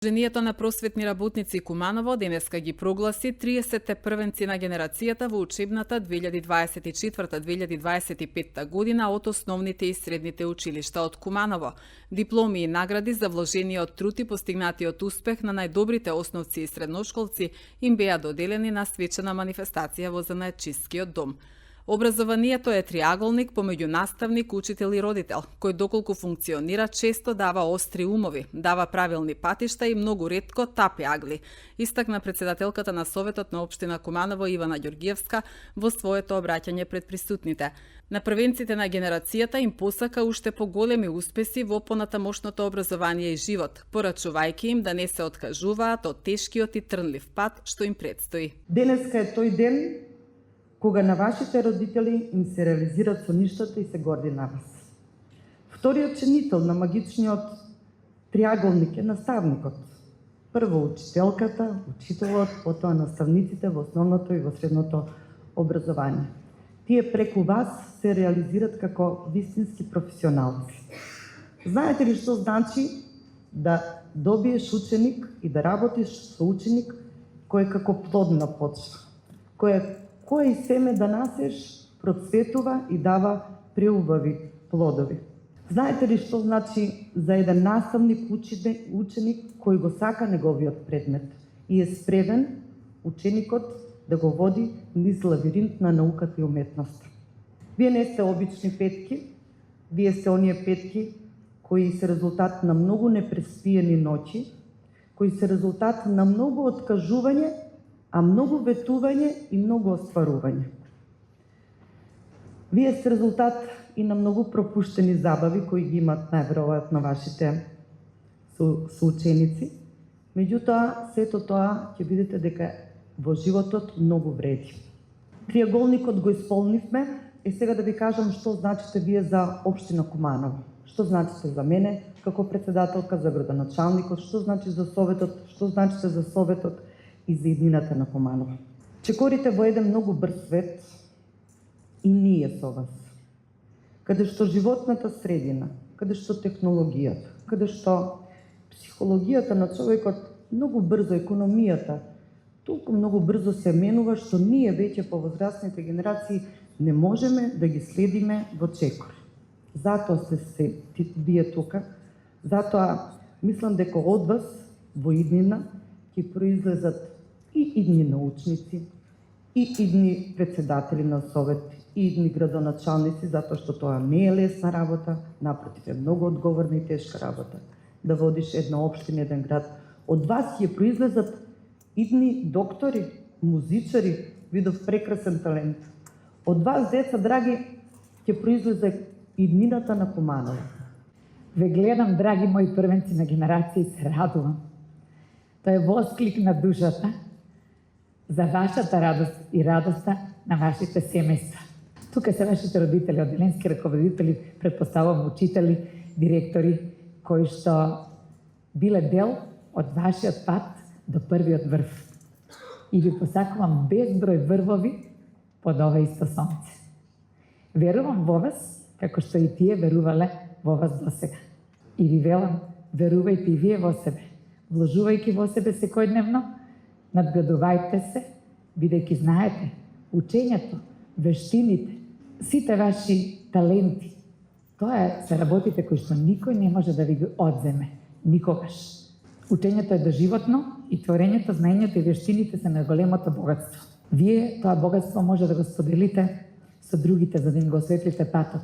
Сдруженијето на просветни работници Куманово денеска ги прогласи 30-те првенци на генерацијата во учебната 2024-2025 година од основните и средните училишта од Куманово. Дипломи и награди за вложениот труд и постигнатиот успех на најдобрите основци и средношколци им беа доделени на свечена манифестација во Занаетчискиот дом. Образованието е триаголник помеѓу наставник, учител и родител, кој доколку функционира често дава остри умови, дава правилни патишта и многу ретко тапи агли, истакна председателката на Советот на општина Куманово Ивана Ѓоргиевска во своето обраќање пред присутните. На првенците на генерацијата им посака уште поголеми успеси во понатамошното образование и живот, порачувајќи им да не се откажуваат од тешкиот и трнлив пат што им предстои. Денеска е тој ден кога на вашите родители им се реализираат соништата и се горди на вас. Вториот ченител на магичниот триаголник е наставникот. Прво учителката, учителот, потоа наставниците во основното и во средното образование. Тие преку вас се реализираат како вистински професионалци. Знаете ли што значи да добиеш ученик и да работиш со ученик кој е како плодна почва, кој семе да насеш, процветува и дава преубави плодови. Знаете ли што значи за еден наставник ученик кој го сака неговиот предмет и е спремен ученикот да го води низ лавиринт на науката и уметноста? Вие не сте обични петки, вие сте оние петки кои се резултат на многу непреспиени ноќи, кои се резултат на многу откажување, а многу ветување и многу остварување. Вие сте резултат и на многу пропуштени забави кои ги имат најверојатно вашите соученици. Меѓутоа, сето тоа ќе видите дека во животот многу вреди. Триаголникот го исполнивме и сега да ви кажам што значите вие за општина Куманово. Што значите за мене како председателка, за градоначалникот, што значи за Советот, што значите за Советот и за иднината на Куманово. Чекорите во еден многу брз свет и ние со вас. Каде што животната средина, каде што технологијата, каде што психологијата на човекот многу брзо, економијата, толку многу брзо се менува што ние веќе по возрастните генерации не можеме да ги следиме во чекор. Затоа сте вие тука, затоа мислам дека од вас во иднина ќе произлезат и идни научници, и идни председатели на совет, и идни градоначалници, затоа што тоа не е лесна работа, напротив е многу одговорна и тешка работа, да водиш една општина, еден град. Од вас ќе произлезат идни доктори, музичари, видов прекрасен талент. Од вас, деца драги, ќе произлезе иднината на Куманово. Ве гледам, драги мои првенци на генерација, и се радувам. Тоа е восклик на душата за вашата радост и радоста на вашите семејства. Тука се вашите родители, одделенски раководители, предпоставувам учители, директори, кои што биле дел од вашиот пат до првиот врв. И ви посакувам безброј врвови под ова исто сонце. Верувам во вас, како што и тие верувале во вас досега. И ви велам, верувајте и вие во себе. Вложувајќи во себе секојдневно, надградувајте се, бидејќи знаете, учењето, вештините, сите ваши таленти, тоа се работите кои што никој не може да ви ги одземе, никогаш. Учењето е доживотно и творењето, знаењето и вештините се на големото богатство. Вие тоа богатство може да го споделите со другите за да им го осветлите патот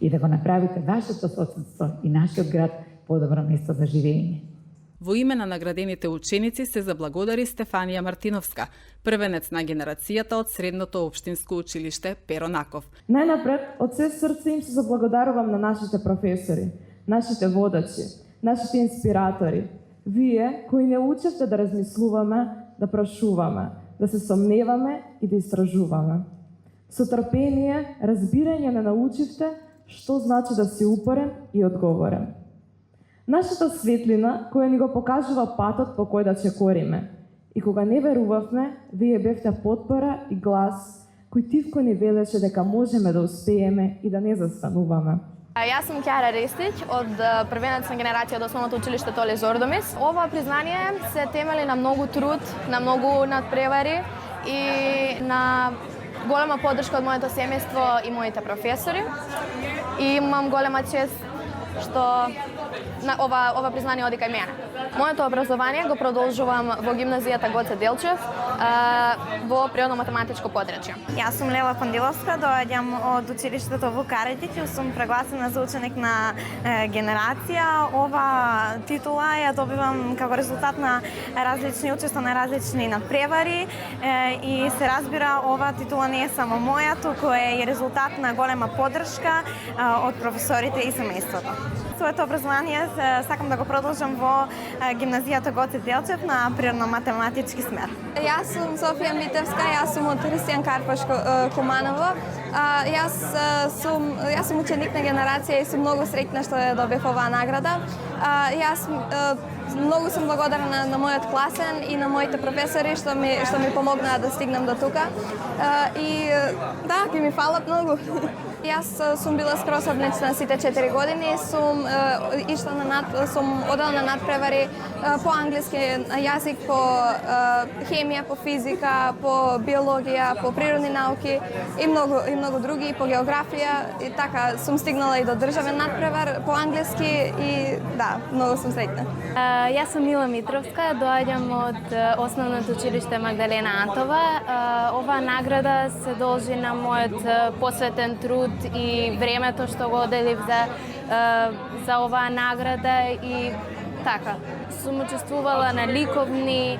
и да го направите вашето соседство и нашиот град подобро место за живење. Во име на наградените ученици се заблагодари Стефанија Мартиновска, првенец на генерацијата од Средното општинско училиште Перо Наков. Најнапред, од се срце им се заблагодарувам на нашите професори, нашите водачи, нашите инспиратори. Вие кои не учевте да размислуваме, да прашуваме, да се сомневаме и да истражуваме. Со трпение, разбирање не научивте што значи да си упорен и одговорен. Нашата светлина, која ни го покажува патот по кој да чекориме. И кога не верувавме, вие бевте потпора и глас, кој тивко ни велеше дека можеме да успееме и да не застануваме. Јас сум Кјара Ристич од првената генерација од основното училиште Толе Зордомис. Ова признание се темели на многу труд, на многу надпревари и на голема поддршка од моето семејство и моите професори. И имам голема чест што ова признание оди кај мене. Моето образование го продолжувам во гимназијата Гоце Делчев во природно-математичко подрачје. Јас сум Лела Пандиловска, доаѓам од училиштето во Караѓиќ и сум прегласена за ученик на генерација. Ова титула ја добивам како резултат на различни учества на различни надпревари и се разбира ова титула не е само моја, туку е и резултат на голема поддршка од професорите и семејството. Своето образование сакам да го продолжам во гимназијата Гоце Делчев на природно-математички смер. Јас сум Софија Митевска, јас сум од Христијан Карпаш Куманово. Јас сум ученик на генерација и сум многу среќна што ја добив оваа награда. Јас многу сум благодарна на мојот класен и на моите професори што ми помогнаа да стигнам до тука. И да, ќе ми фалат многу. Јас сум била скрособница на сите 4 години, сум одела на надпревари по англиски јазик, по хемија, по физика, по биологија, по природни науки и многу други, по географија. И така сум стигнала и до државен надпревар по англиски и да, многу сум среќна. Јас сум Мила Митровска, доаѓам од Основното училиште Магдалена Антова. Оваа награда се должи на мојот посветен труд и времето што го отделив за оваа награда и така. Сум учествувала на ликовни,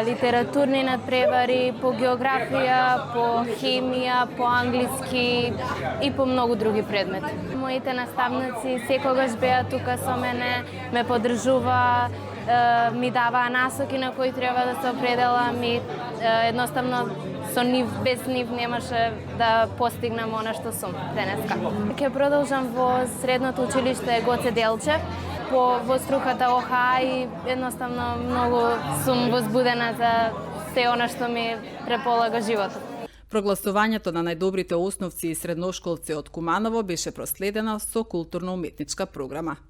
литературни надпревари, по географија, по хемија, по англиски и по многу други предмети. Моите наставници секогаш беа тука со мене, ме поддржуваа, ми даваа насоки на кои треба да се определам и едноставно со нив, без нив немаше да постигнам она што сум денеска. Ќе продолжам во средното училиште Гоце Делчев, во струката ОХА и едноставно многу сум возбудена за се она што ми преполага животот. Прогласувањето на најдобрите основци и средношколци од Куманово беше проследено со културно-уметничка програма.